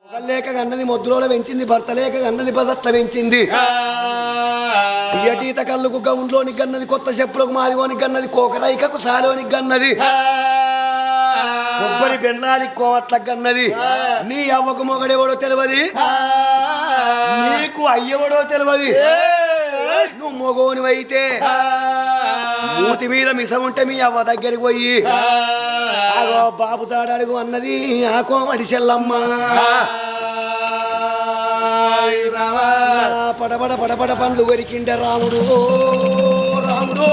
లేక గన్నది మొద్దులో పెంచింది, భర్త లేక గన్నది బదట్ల పెంచింది. ఎటీత కళ్ళకు గౌండ్లోని గన్నది, కొత్త చెప్పులకు మాదిగోని గన్నది, కోకరైకకు సాలోని గన్నది, కొబ్బరి బెన్నాలి కోవట్ల గన్నది. నీ అవ్వకు మొగడెవడో తెలియదు, నీకు అయ్యవడో తెలియదు. నువ్వు మొగోనివైతే మూతి మీద మిస ఉంటే మీ అవ్వ దగ్గరికి పోయి బాబు తాడడుగు అన్నది ఆ కోమటి చెల్లమ్మ. పడబడ పడబడ పండ్లు కొరికిండే రాముడు, రాముడు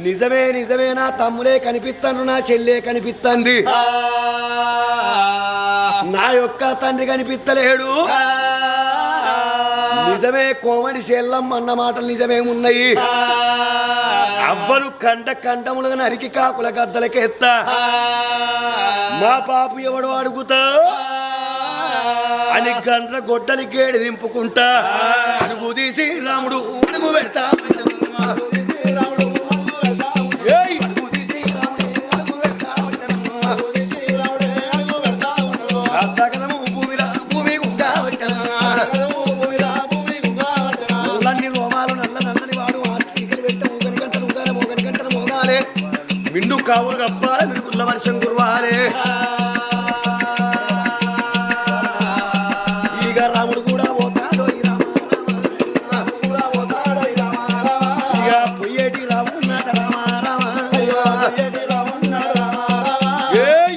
నిజమే నిజమే, నా తమ్ములే కనిపిస్తాను, నా చెల్లె కనిపిస్తుంది, నా యొక్క తండ్రి కనిపిస్తలేడు. నిజమే కోమడి చెల్లమ్మ అన్న మాటలు నిజమేమున్నాయి. అవ్వలు కండ కండములుగా నరికి కాకుల గద్దలకెత్తా, మా పాపు ఎవడో అడుగుతా అని గండ్ర గొడ్డలి గేడి దింపుకుంటా, అడుగు తీసి రాముడు అడుగు పెడతా, మిండు కావులు కప్పాలి, మిడుకుల్ల వర్షం కురవాలి. ఇక రాముడు కూడా పోతాడో ఇక పొయ్యేటి రామున్నాడ రామ రామ,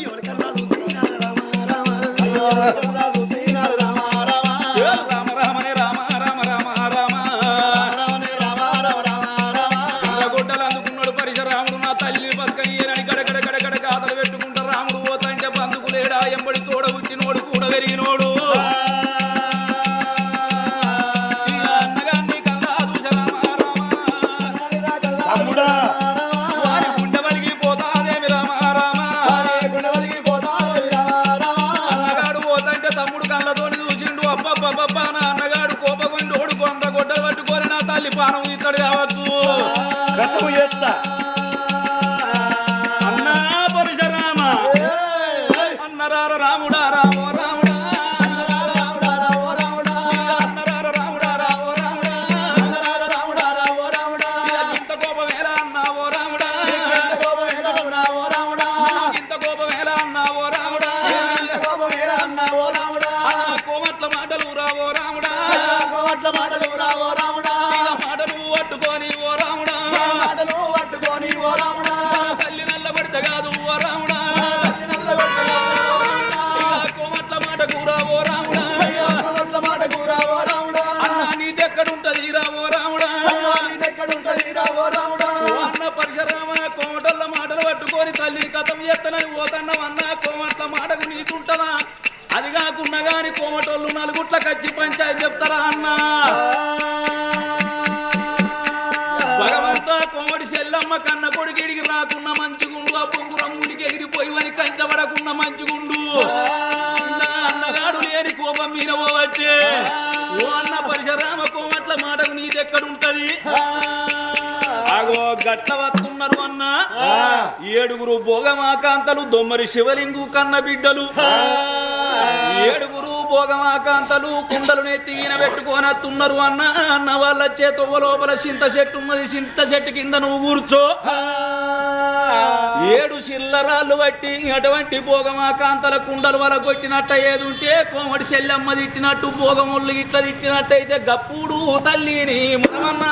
ఎవరికన్నా చూసినాడు రామ రామ, తల్లిని కథం ఎత్తనని పోతన్నవన్నా కోమట్ల మాటకు నీకుంటదా? అది కాకున్నా గాని కోమటోళ్ళు నలుగుట్ల కచ్చి పంచాయతీ చెప్తారా అన్నా? భగవంతా కోమటి చెల్లమ్మ కన్న కొడుకిడికి రాకున్న మంచిగుండు, ఆ పొంగురం ముడికి ఎగిరిపోయివని కంటబడకున్న మంచిగుండు. అన్నగాడు లేని కోపం మీద పోవచ్చే ఓ అన్న పరశురామ, కోమట్ల మాటకు నీదెక్కడుంటది? ఆగో గట్ల వస్తున్నారు అన్న. 7 భోగమాకాంతలు దొమ్మరి శివలింగు కన్న బిడ్డలు, 7 భోగమాకాంతలు కుండలు నెత్తిన పెట్టుకోనత్తున్నారు అన్న. అన్న వాళ్ళ చేతో లోపల చింత చెట్టు ఉన్నది, చింత చెట్టు కింద నువ్వు కూర్చో. 7 చిల్లరాళ్ళు బట్టి అటువంటి భోగమాకాంతల కుండలు వల కొట్టినట్ట ఏదుంటే కోమటి చెల్లెమ్మ తిట్టినట్టు భోగముళ్ళు ఇట్లా తిట్టినట్టయితే గప్పుడు తల్లిని మనమన్నా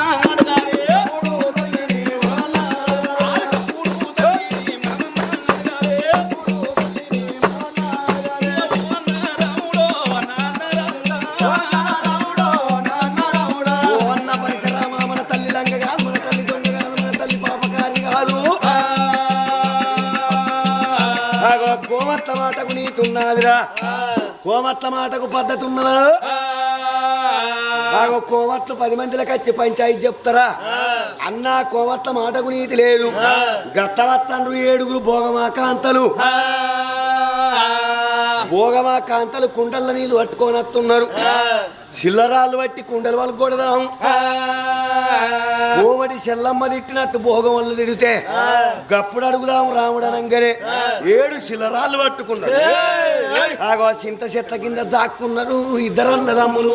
కోమట్ల మాటకు నీతున్నదిరా, కోమట్ల మాటకు పద్ధతి ఉన్నదా? కోమట్లు 10 మందిలకు వచ్చి పంచాయతీ చెప్తారా అన్న? కోమట్ల మాటకు నీతి లేదు. గట్టవత్తండ్రు 7 భోగమాకాంతలు, భోగమాకాంతలు కుండల నీళ్లు పట్టుకొని వస్తున్నారు. చిల్లరాళ్ళు బట్టి కుండలు వాళ్ళు కొడదాం ఓవడి చెల్లమ్మ తిట్టినట్టు భోగం వాళ్ళు తిడితే గప్పుడు అడుగుదాం రాముడు అనంగానే 7 చిల్లరాళ్ళు పట్టుకున్నాడు ఆగో చింత చెట్ల కింద దాక్కున్నారు ఇద్దరు అన్నదమ్ములు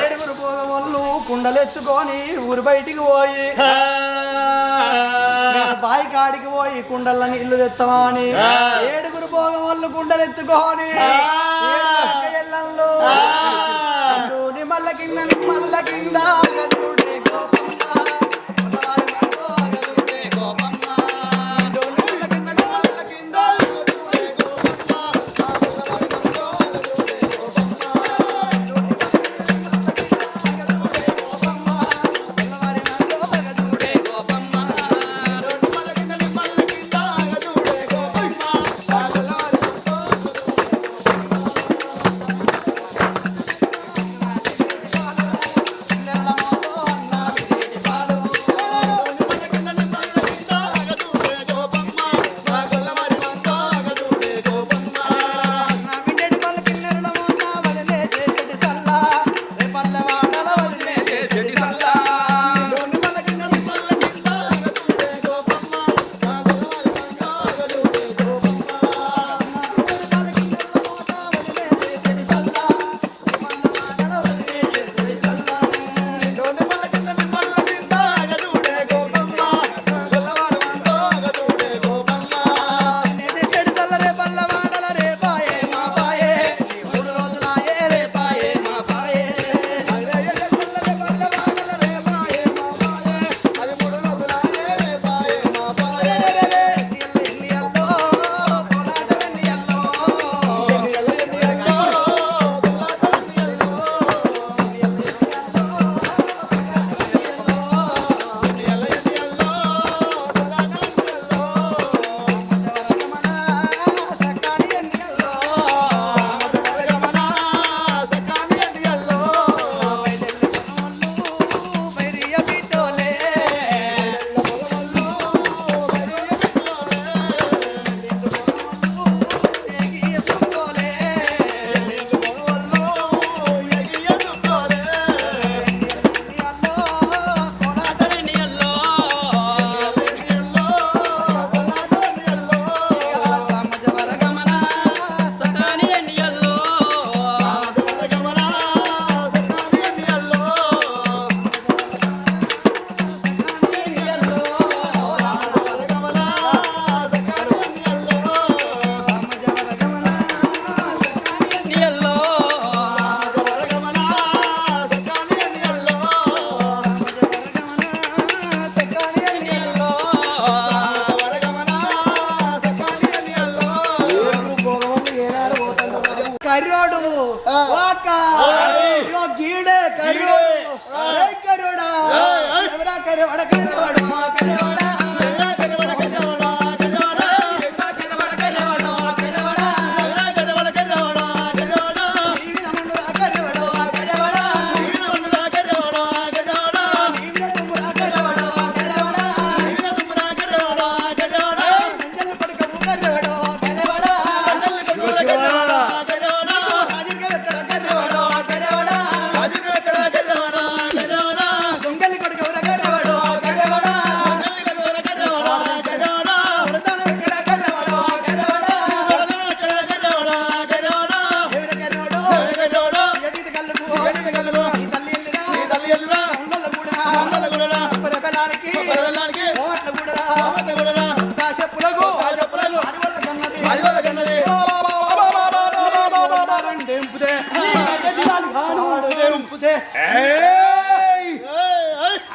7 భోగం వాళ్ళు కుండలెత్తుకొని ఊరు బయటికి పోయి బాయి కాడికి పోయి కుండల నీళ్లు తెస్తామని 7 భోగం వాళ్ళు కుండలు ఎత్తుకొని మల్ల కింద మల్ల కింద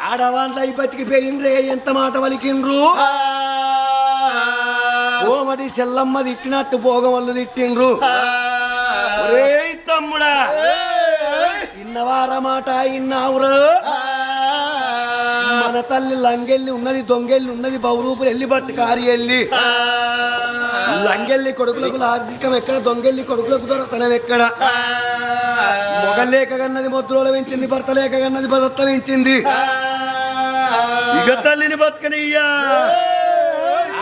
ఆడవాళ్ళ బతికి పోయిండ్రే ఎంత మాట వలికిండ్రు ఓమడి చెల్లమ్మ తిట్టినట్టు భోగమల్లు తిట్టిండ్రు తమ్ముడా ఇన్నవారమాట ఇన్నావురు మన తల్లి లంగెల్లి ఉన్నది దొంగెల్లి ఉన్నది బౌరూపులు ఎల్లి బట్టు కారి వెళ్ళి లంగెల్లి కొడుకులకు ఆర్థికం ఎక్కడ దొంగెల్లి కొడుకులకు దొరకడం ఎక్కడ మొగలేక కన్నది మొద్దులో పెంచింది భర్త లేక కన్నది భర్త పెంచింది ఇక తల్లిని బతకనియ్యా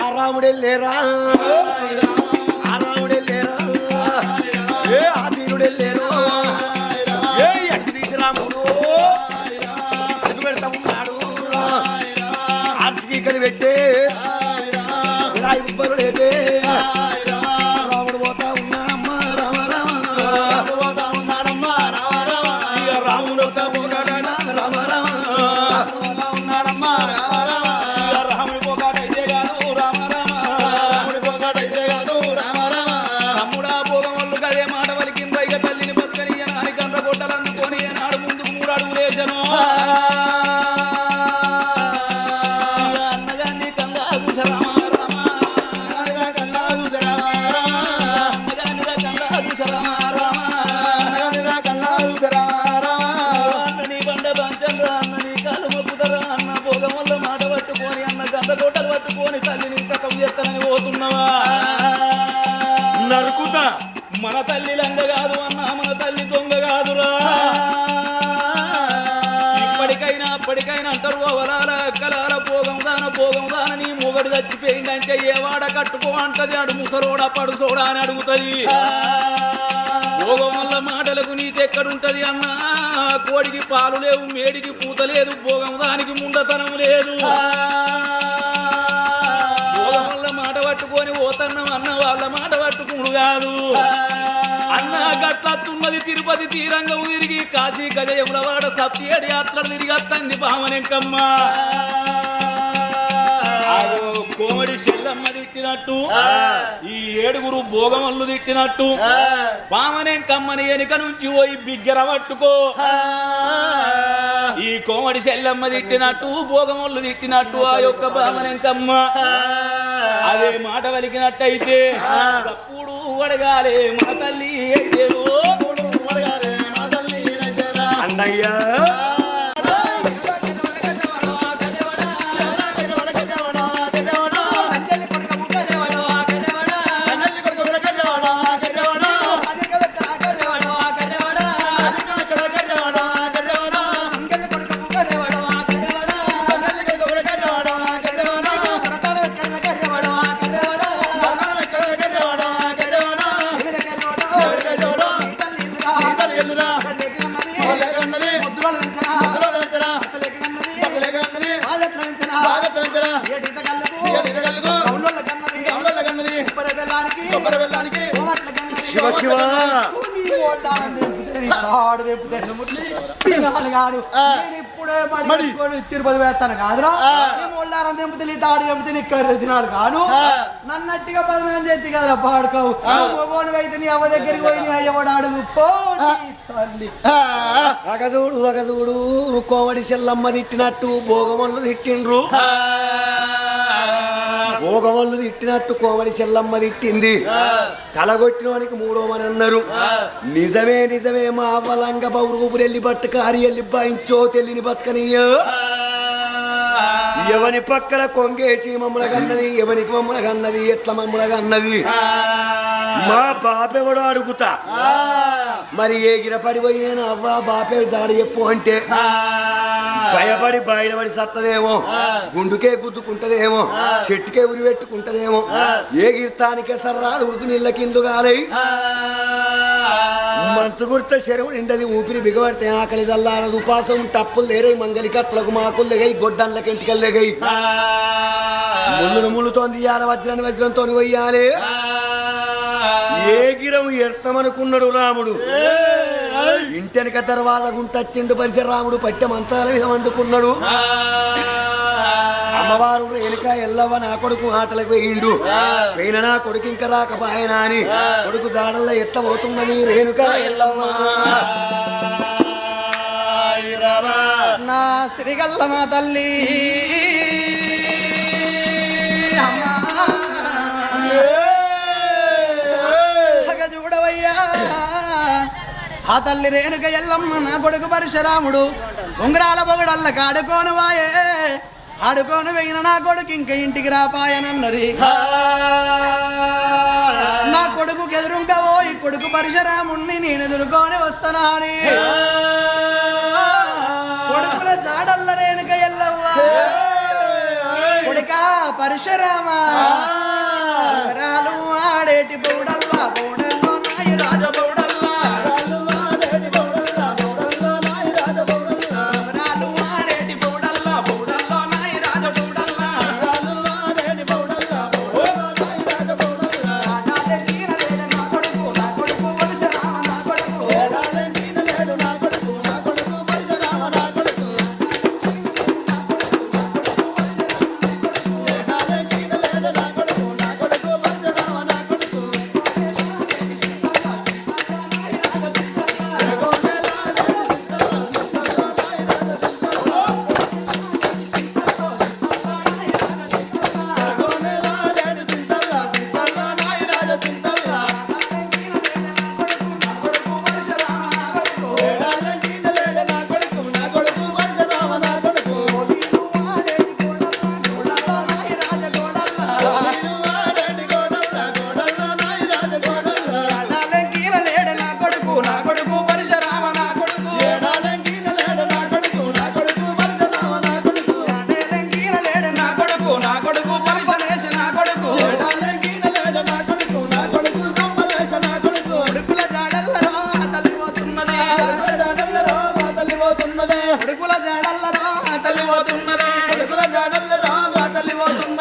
ఆ రాముడే లేరా ఆ రాముడే లేరా గోటలు పట్టుకొని తల్లిని కథం చేస్తానని పోతున్నావా నరుకుతా మన తల్లి లంగ కాదు అన్నా మన తల్లి దొంగ కాదురా ఇప్పటికైనా అప్పటికైనా అంటారు అవలాల అక్కలాల భోగం దాన నీ మొగడు చచ్చిపోయిందంటే ఏ వాడ కట్టుకో అంటది అడు ముసలోడా పడుసోడా అని అడుగుతుంది భోగం వల్ల మాటలకు నీతి ఎక్కడుంటది అన్నా కోడికి పాలు లేవు మేడికి పూత లేదు భోగం దానికి ముండతనం లేదు భోగం వల్ల మాట పట్టుకొని పోతన్నం అన్న వాళ్ళ మాట పట్టుకుడు కాదు అన్న గట్లతున్నది తిరుపతి తీరంగం తిరిగి కాశీ గజయములవాడ సప్తియడి యాత్రలు తిరిగి అత్తంది పావనెంకమ్మ కోమడి చెల్లమ్మ తిట్టినట్టు ఈ ఏడుగురు భోగమల్లు తిట్టినట్టు పావనెంకమ్మని వెనుక నుంచి పోయి బిగ్గర పట్టుకో ఈ కోమడి చెల్లమ్మ తిట్టినట్టు భోగమల్లు తిట్టినట్టు ఆ యొక్క పావనెంకమ్మ అదే మాట వలికినట్టయితే అప్పుడు అడగాలే మన తల్లి అన్నయ్యా శివ శివ తిరుపతి వేస్తాను కాదురా మొల్లారం తెంపుతుంది తాడు తెంపుతుంది ఇక్కడ తినాడు కాను నన్నట్టుగా బదనాం చేతి కదరా పాడుకోవు అయితే నీ అవ్వ దగ్గరికి పోయి నీ అయ్యవాడు అడుగు ఒకదూడు కోవడి చెల్లమ్మ తిట్టినట్టు భోగమల్లు తిట్టిండ్రు భోగమల్లు తిట్టినట్టు కోమడి చెల్లమ్మ తిట్టింది తలగొట్టిన వానికి మూడో మని అన్నారు నిజమే మా అవ్వలంగ బౌరూపురెళ్ళి బట్టుక హరియల్లి బాయించో తెల్లిని బతకనియో ఎవని పక్కన కొంగేసి మమ్మల కన్నది ఎవనికి మమ్మల కన్నది ఎట్లా మమ్మల కన్నది మా బాపెవడో అడుగుతా మరి ఏ గిరపడిపోయి నేను అవ్వ బాపే దాడి చెప్పు అంటే భయపడి బయలుపడి సత్తదేమో గుండుకే గుద్దుకుంటదేమో చెట్టుకే ఉరి పెట్టుకుంటదేమో ఏ గిర్తానికే సర్రాలు ఉడుకు నీళ్ళ కిందు కాలై మంచు గుర్త చెరువు నిండది ఊపిరి బిగబడితే ఆకలి దల్లారదు ఉపాసం టప్పులు లేరై మంగలి కత్తులకు మాకులు దిగయి గొడ్డన్లకి ఇంటికెళ్ళి దిగయి ముళ్ళుతోంది ఇయ్యాల వజ్రంతో కొయ్యాలి ఏ గిరం ఎర్తమనుకున్నాడు రాముడు ఇంటెనక తర్వాత గుంటచ్చిండు పరిసరాముడు పట్టె మంచాల మీద వండుకున్నాడు అమ్మవారు ఎలుక ఎల్లవ్వ నా కొడుకు ఆటలకు వేయిండు పోయిన నా కొడుకు ఇంకా రాకపోయినా అని కొడుకు దాడల్లో ఎట్ల పోతుందని రేణుక ఎల్లవ్వ నా శ్రీగల్ల మా తల్లి చూడవయ్యా ఆ తల్లి రేణుక ఎల్లమ్మ నా కొడుకు పరశురాముడు ఉంగరాల పొగడల్ల కాడుకోను వాయే ఆడుకోను వెయిన నా కొడుకు ఇంకా ఇంటికి రాపాయనన్నది నా కొడుకు ఎదురుంగా పోయి కొడుకు పరశురాముణ్ణి నేను ఎదుర్కొని వస్తానా అని కొడుకుల జాడల్ల రేణుక ఎల్లవ్వ కొడుకా పరశురామ రాలు ఆడేటి పౌడల్లా పౌడల్లో నాయ రాజ పౌడల్లా రాలు ఆడేటి పౌడల్లా పౌడల్లో నాయ రాజ పౌడల్లా నా కొడుకు పరశురామ నా కొడుకు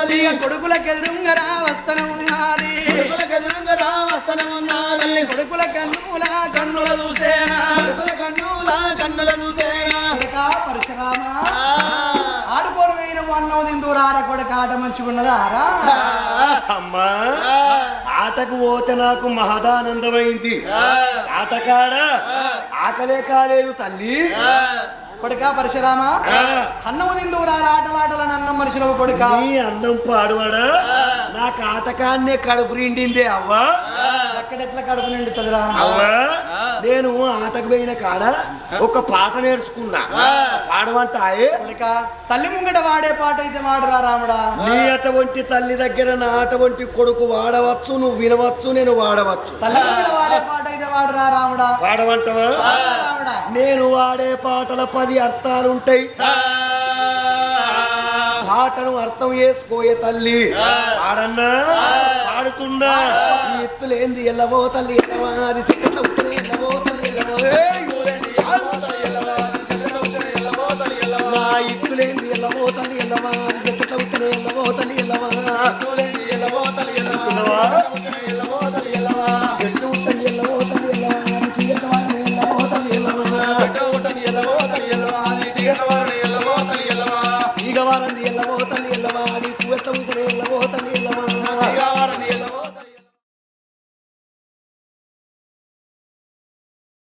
ఉన్నది కొడుకులకు ఎదురుంగరా వస్తనే ఉన్నది తల్లి కొడుకుల కన్నుల కన్నుల చూసేనా కొడుకా పరశురామ ఆడుకోడు వేయిన అన్నం తిందూరార కొడుక ఆట మంచిగున్నదా రా అమ్మా ఆటకు పోతే నాకు మహదానందమైంది ఆటకాడ ఆకలే కాలేదు తల్లి కొడుక పరశురామ అన్నము తిందూరార ఆటలాటలను అన్నం మనిషిలో కొడుక నీ అన్నం పాడువాడా నాకు ఆటకాన్నే కడుపు నిండిందే అవ్వా ఎక్కడెట్లా కడుపు నిండుతుందిరా అవ్వా నేను ఆటకు పోయిన కాడ ఒక పాట నేర్చుకున్నా పాడమంటాయే కొడుక తల్లి ముంగట వాడే పాట అయితే వాడరా రాముడా నీ అటువంటి తల్లి దగ్గర నా అటువంటి కొడుకు వాడవచ్చు నువ్వు వినవచ్చు నేను వాడవచ్చు తల్లి ముంగట వాడే పాట అయితే వాడరా రాముడా వాడమంటావా రాముడా నేను వాడే పాటల 10 అర్థాలుంటాయి పాటను అర్థం చేసుకోయే తల్లి పాడన్నా పాడుతుండా ఈ ఎత్తులేంది ఎల్లవో తల్లి ఎల్లవా అది సిగ్గత ఉత్తరే ఎల్లవో తల్లి ఎల్లవో నా ఇత్తులేంది ఎల్లవో తల్లి ఎల్లవా అది సిగ్గత ఉత్తరే ఎల్లవో తల్లి ఎల్లవా ఎత్తు ఉత్తరి ఎల్లవో తల్లి ఎల్లవా అది సిగ్గత వారి ఎల్లవో తల్లి ఎల్లవా ఈగవారంది ఎల్లవో తల్లి ఎల్లవా అది పువ్వెత్త ఉత్తరే ఎల్లవో